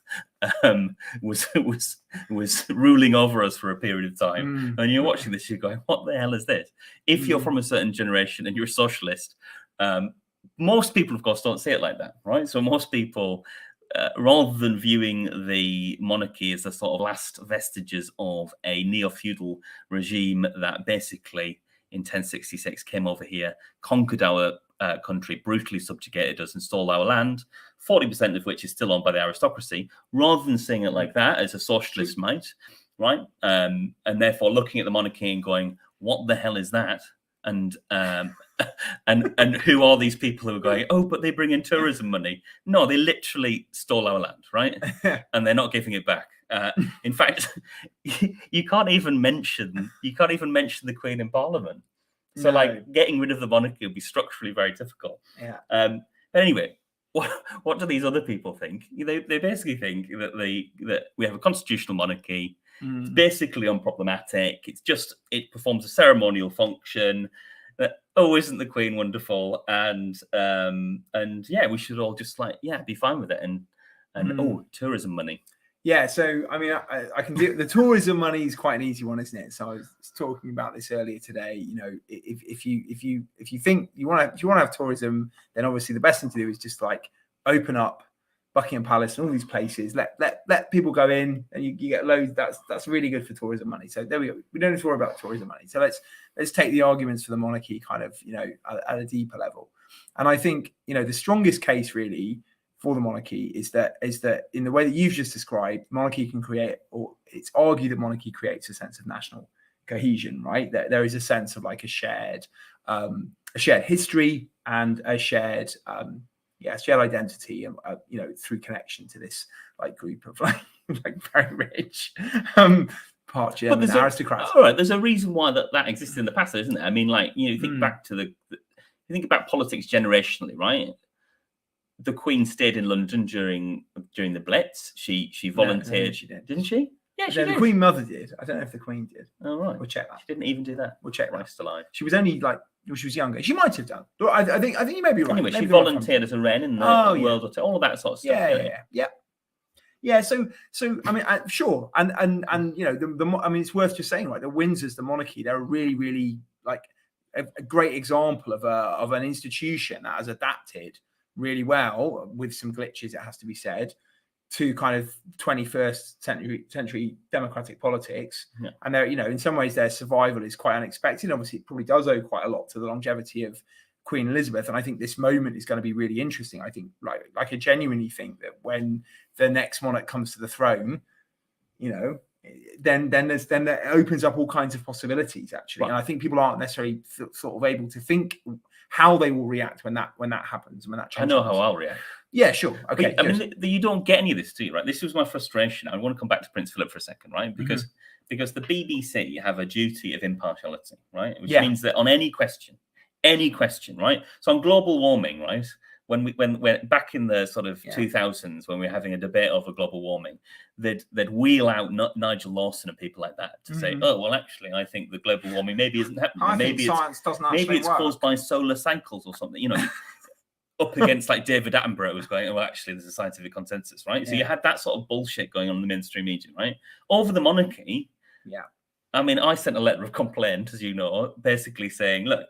was ruling over us for a period of time. And you're watching this, you're going, what the hell is this? If you're from a certain generation and you're a socialist, most people, of course, don't see it like that, right? So most people, rather than viewing the monarchy as the sort of last vestiges of a neo-feudal regime that basically in 1066 came over here, conquered our country, brutally subjugated us and stole our land, 40% of which is still owned by the aristocracy, rather than seeing it like that as a socialist might, right? And therefore looking at the monarchy and going, what the hell is that? And who are these people who are going, oh, but they bring in tourism money? No, they literally stole our land, right? And they're not giving it back. In fact, you can't even mention the Queen in Parliament. So, like, getting rid of the monarchy would be structurally very difficult.
Yeah.
But anyway, what do these other people think? They basically think that we have a constitutional monarchy. It's basically unproblematic. It performs a ceremonial function. Isn't the Queen wonderful? And yeah, we should all just be fine with it. And tourism money.
Yeah, so I mean, I can do the tourism money is quite an easy one, isn't it? So I was talking about this earlier today. You know, if you think you want to have tourism, then obviously the best thing to do is just like open up Buckingham Palace and all these places. Let people go in, and you get loads. That's really good for tourism money. So there we go. We don't have to worry about tourism money. So let's take the arguments for the monarchy kind of at a deeper level. And I think the strongest case really for the monarchy is that in the way that you've just described, monarchy can create, or it's argued that monarchy creates a sense of national cohesion, right? That there is a sense of like a shared history and a shared identity, through connection to this like group of like very rich part German aristocrats.
All right, there's a reason why that existed in the past, isn't there? I mean, like think back to you think about politics generationally, right? The Queen stayed in London during the Blitz. She volunteered.
No, she did.
Didn't she? Yeah, she did.
The Queen Mother did. I don't know if the Queen did.
Oh, right.
We'll check that.
She didn't even do that.
We'll check that.
Christ alive.
She was only she was younger. She might have done. I think you may be right.
Anyway,
Maybe
she volunteered as a wren in the World War II. All of that sort of stuff.
Yeah. So I mean, sure, and I mean, it's worth just saying, right? The Windsors, the monarchy, they're a really, really like a great example of an institution that has adapted really well, with some glitches, it has to be said, to kind of 21st century democratic politics.
Yeah.
And they're, in some ways their survival is quite unexpected. Obviously, it probably does owe quite a lot to the longevity of Queen Elizabeth. And I think this moment is going to be really interesting. I think like I genuinely think that when the next monarch comes to the throne, then that opens up all kinds of possibilities, actually. Right. And I think people aren't necessarily sort of able to think how they will react when that happens, when that changes.
I know how I'll react.
Yeah, sure. Okay.
I mean, you don't get any of this, do you? Right. This was my frustration. I want to come back to Prince Philip for a second, right? Because the BBC have a duty of impartiality, right? Which means that on any question, right? So on global warming, right? When back in the sort of 2000s, when we were having a debate over global warming, they'd wheel out Nigel Lawson and people like that to say, oh, well, actually, I think the global warming maybe isn't happening. Maybe it's caused by solar cycles or something, up against like David Attenborough was going, oh, actually, there's a scientific consensus, right? So you had that sort of bullshit going on in the mainstream media, right? Over the monarchy, I mean, I sent a letter of complaint, as you know, basically saying, look,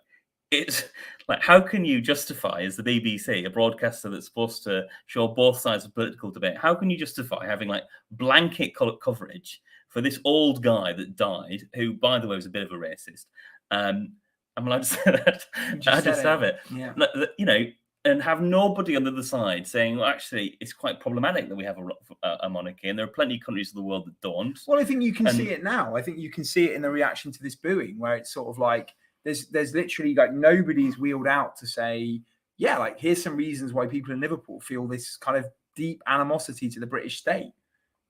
it's like, how can you justify, as the BBC, a broadcaster that's supposed to show both sides of political debate, how can you justify having like blanket coverage for this old guy that died, who, by the way, was a bit of a racist. I'm allowed to say that. I just have it.
Yeah.
You know, and have nobody on the other side saying, well, actually, it's quite problematic that we have a monarchy, and there are plenty of countries of the world that don't.
Well, I think you can see it now. I think you can see it in the reaction to this booing, where it's sort of like there's literally like nobody's wheeled out to say, yeah, like here's some reasons why people in Liverpool feel this kind of deep animosity to the British state.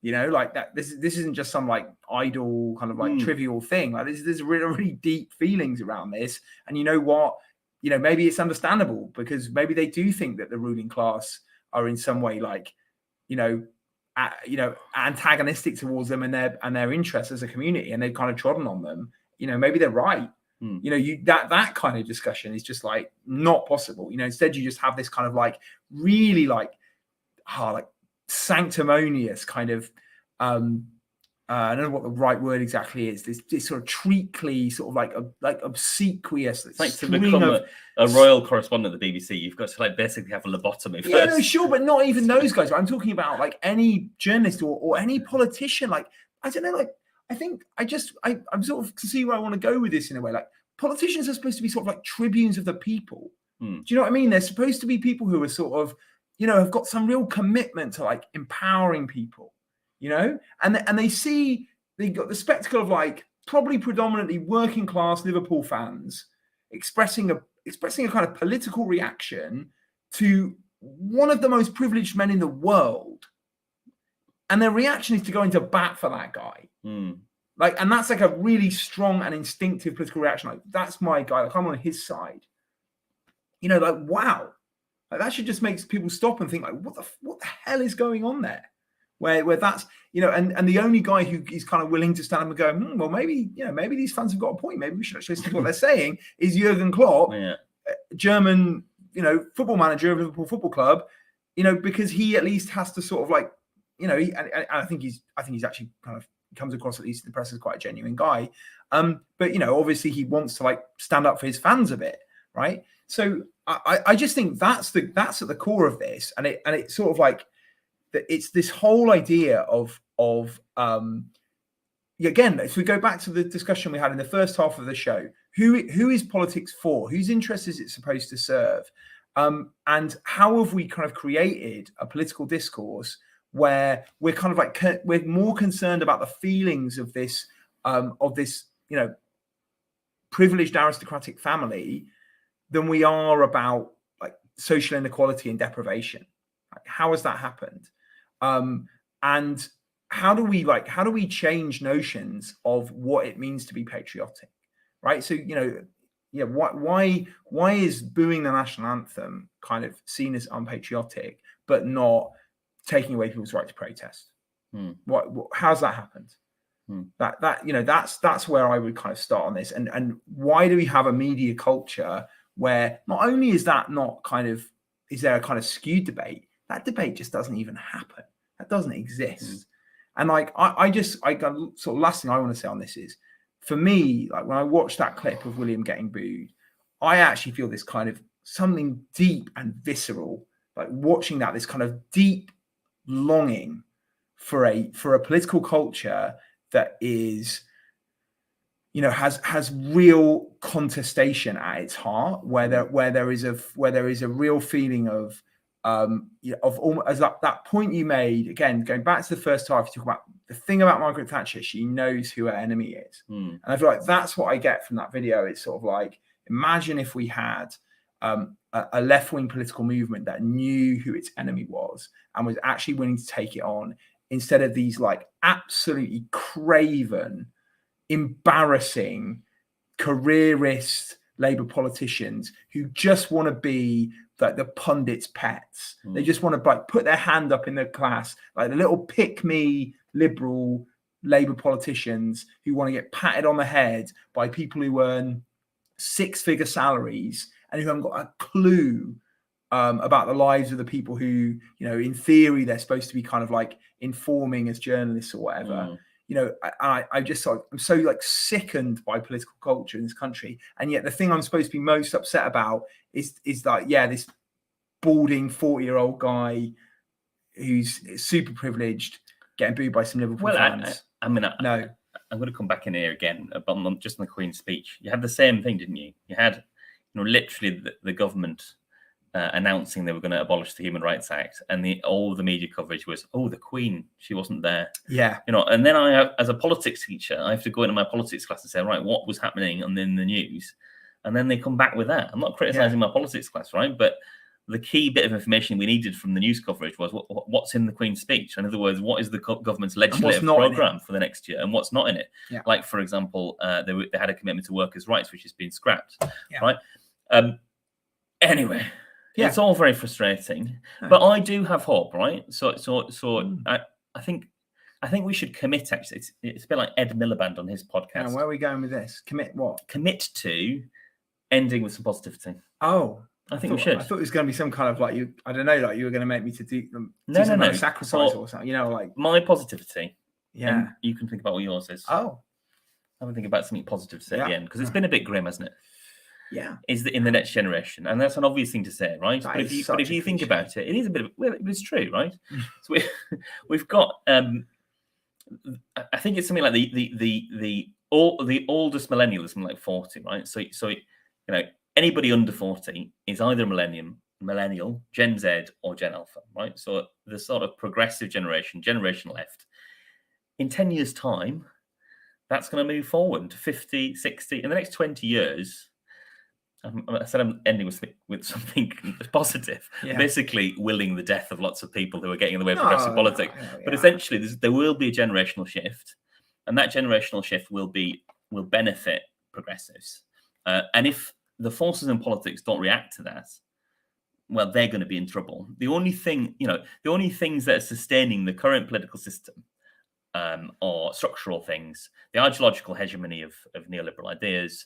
You know, like that. This isn't just some like idle kind of like trivial thing. Like there's really deep feelings around this, and you know what? You know, maybe it's understandable because maybe they do think that the ruling class are in some way like, antagonistic towards them and their interests as a community, and they've kind of trodden on them. You know, maybe they're right. You know, that kind of discussion is just like not possible. You know, instead you just have this kind of like really like sanctimonious kind of I don't know what the right word exactly is. This sort of treacly, sort of like obsequious.
It's like to become a royal correspondent at the BBC, you've got to like basically have a lobotomy first.
Yeah, no, sure, but not even those guys. I'm talking about like any journalist or any politician. Like I don't know, like I'm sort of to see where I want to go with this in a way. Like politicians are supposed to be sort of like tribunes of the people. Do you know what I mean? They're supposed to be people who are sort of, you know, have got some real commitment to like empowering people. You know, and they got the spectacle of like probably predominantly working class Liverpool fans expressing a kind of political reaction to one of the most privileged men in the world, and their reaction is to go into bat for that guy. Like, and that's like a really strong and instinctive political reaction. Like, that's my guy. Like, I'm on his side. You know, like wow, like that should just make people stop and think like, what the hell is going on there? Where that's, you know, and the only guy who is kind of willing to stand up and go, well, maybe, you know, maybe these fans have got a point. Maybe we should actually listen to what they're saying is Jurgen Klopp, German, you know, football manager of Liverpool Football Club, you know, because he at least has to sort of like, you know, and I think he's actually kind of comes across at least in the press as quite a genuine guy. But, you know, obviously he wants to like stand up for his fans a bit. Right. So I just think that's at the core of this. And it's sort of like, it's this whole idea of again, if we go back to the discussion we had in the first half of the show, who is politics for? Whose interests is it supposed to serve? And how have we kind of created a political discourse where we're kind of like we're more concerned about the feelings of this you know, privileged aristocratic family than we are about like social inequality and deprivation? Like, how has that happened? And how do we change notions of what it means to be patriotic, right? So, you know, why is booing the national anthem kind of seen as unpatriotic, but not taking away people's right to protest? How's that happened? That you know, that's where I would kind of start on this. And why do we have a media culture where not only is there a kind of skewed debate? That debate just doesn't even happen. That doesn't exist. And like, I sort of last thing I want to say on this is, for me, like when I watched that clip of William getting booed, I actually feel this kind of something deep and visceral, like watching that, this kind of deep longing for a political culture that is, you know, has real contestation at its heart, where there is a real feeling of almost as that point you made, again, going back to the first half, you talk about the thing about Margaret Thatcher, she knows who her enemy is. And I feel like that's what I get from that video. It's sort of like, imagine if we had a left-wing political movement that knew who its enemy was and was actually willing to take it on, instead of these like absolutely craven, embarrassing, careerist Labour politicians who just want to be like the pundits' pets. They just want to like put their hand up in the class, like the little pick-me liberal Labour politicians who want to get patted on the head by people who earn six-figure salaries and who haven't got a clue about the lives of the people who, you know, in theory they're supposed to be kind of like informing as journalists or whatever. You know, I'm so like sickened by political culture in this country, and yet the thing I'm supposed to be most upset about is like, yeah, this balding 40-year-old guy who's super privileged getting booed by some Liverpool fans.
I mean,
no.
I'm going to come back in here again, but just on the Queen's speech. You had the same thing, didn't you? You had, literally the government announcing they were going to abolish the Human Rights Act, and all the media coverage was, "Oh, the Queen, she wasn't there."
Yeah.
And then I, as a politics teacher, I have to go into my politics class and say, right, what was happening and then the news, and then they come back with that. I'm not criticizing my politics class, right? But the key bit of information we needed from the news coverage was what's in the Queen's speech. In other words, what is the government's legislative programme for the next year and what's not in it?
Yeah.
Like, for example, they had a commitment to workers' rights, which has been scrapped, right? Anyway, it's all very frustrating, but I do have hope, right? So I think we should commit, actually. It's a bit like Ed Miliband on his podcast.
And where are we going with this? Commit what?
Commit to ending with some positivity.
Oh.
I think we should.
I thought it was going to be some kind of like you were going to make me to do
no
sacrifice or something. Like
my positivity.
Yeah.
And you can think about what yours is.
Oh.
I'm think about something positive to say at the end, because it's been a bit grim, hasn't it?
Yeah.
Is that in the next generation, and that's an obvious thing to say, right? But if you think about it, it is a bit of it's true, right? So we've got I think it's something like the oldest millennial is something like 40, right? So anybody under 40 is either millennial, Gen Z, or Gen Alpha, right? So the sort of progressive generation left. In 10 years' time, that's going to move forward to 50, 60. In the next 20 years, I said I'm ending with something positive, basically willing the death of lots of people who are getting in the way of progressive politics. But essentially, there will be a generational shift, and that generational shift will benefit progressives. And if the forces in politics don't react to that, well, they're going to be in trouble. The only things that are sustaining the current political system are structural things: the ideological hegemony of neoliberal ideas,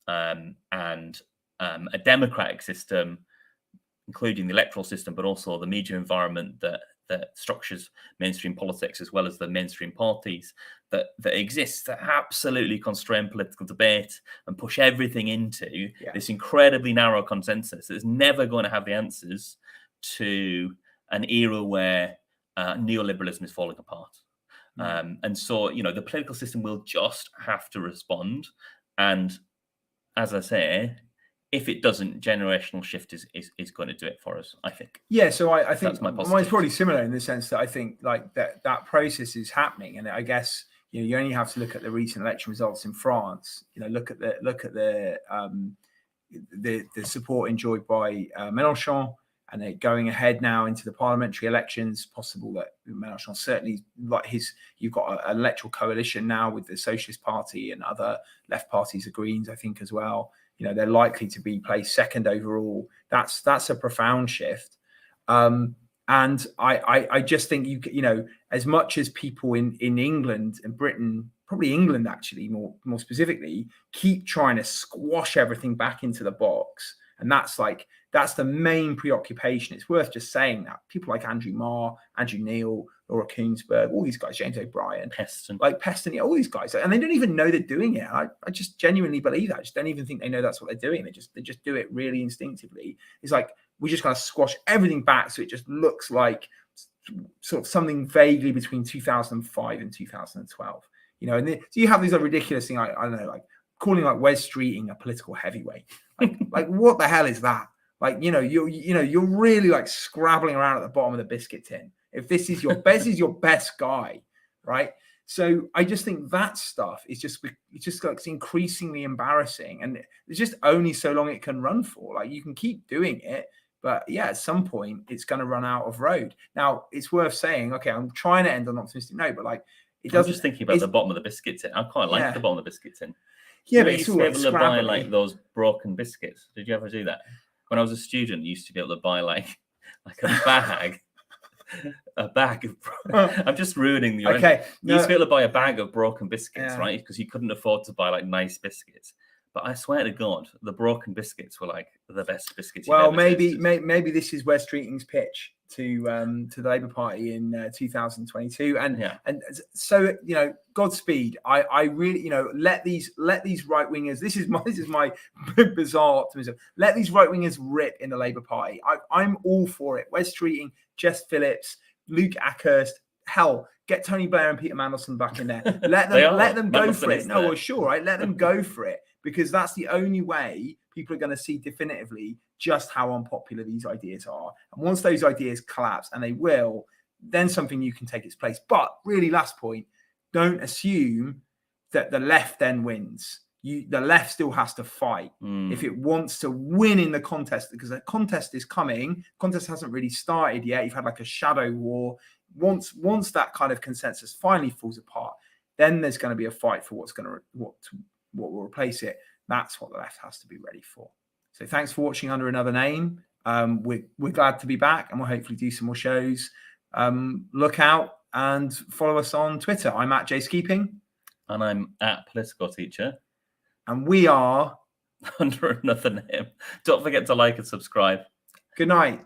and a democratic system, including the electoral system, but also the media environment that structures mainstream politics, as well as the mainstream parties that exist, that absolutely constrain political debate and push everything into this incredibly narrow consensus that is never going to have the answers to an era where neoliberalism is falling apart. And so, the political system will just have to respond. And as I say, if it doesn't, generational shift is going to do it for us, I think.
Yeah, so I think mine's probably similar in the sense that I think like that process is happening, and I guess you only have to look at the recent election results in France. Look at the support enjoyed by Mélenchon, and it going ahead now into the parliamentary elections. Possible that Mélenchon certainly you've got an electoral coalition now with the Socialist Party and other left parties, the Greens, I think as well. They're likely to be placed second overall. That's a profound shift. And I just think as much as people in England and Britain, probably England actually more specifically, keep trying to squash everything back into the box. And that's the main preoccupation. It's worth just saying that people like Andrew Marr, Andrew Neil, Laura Koonsberg, all these guys, James O'Brien, Peston, all these guys, and they don't even know they're doing it. I just genuinely believe that. I just don't even think they know that's what they're doing. They just do it really instinctively. It's like we just kind of squash everything back so it just looks like sort of something vaguely between 2005 and 2012. And so you have these ridiculous things. I don't know, like calling Wes Streeting a political heavyweight. Like what the hell is that? You're really scrabbling around at the bottom of the biscuit tin. If this is your best guy, right? So I just think that stuff is it's increasingly embarrassing, and there's just only so long it can run for. You can keep doing it, but at some point it's going to run out of road. Now it's worth saying, okay, I'm trying to end on an optimistic note, but it doesn't.
I'm just thinking about the bottom of the biscuit tin. I quite like the bottom of the biscuit tin.
Yeah, but it's all
able to buy those broken biscuits. Did you ever do that? When I was a student, I used to be able to buy like a bag. A bag of I'm just ruining the
okay.
You used to be able to buy a bag of broken biscuits, right? Because you couldn't afford to buy nice biscuits. But I swear to God, the broken biscuits were the best biscuits.
Well, maybe this is Wes Streeting's pitch to the Labour Party in 2022, and so Godspeed. I really let these right wingers. This is my bizarre optimism. Let these right wingers rip in the Labour Party. I'm all for it. Wes Streeting, Jess Phillips, Luke Ackhurst. Hell, Get Tony Blair and Peter Mandelson back in there. Let them go for it. No, well, sure, right? Let them go for it, because that's the only way people are going to see definitively just how unpopular these ideas are. And once those ideas collapse, and they will, then something new can take its place. But really, last point, don't assume that the left then wins. The left still has to fight if it wants to win in the contest, because the contest is coming. Contest hasn't really started yet. You've had like a shadow war. Once that kind of consensus finally falls apart, then there's going to be a fight for what will replace it. That's what the left has to be ready for. So thanks for watching Under Another Name. We're glad to be back, and we'll hopefully do some more shows. Look out and follow us on Twitter. I'm at JSkeeping.
And I'm at Political Teacher.
And we are
Under Another Name. Don't forget to like and subscribe.
Good night.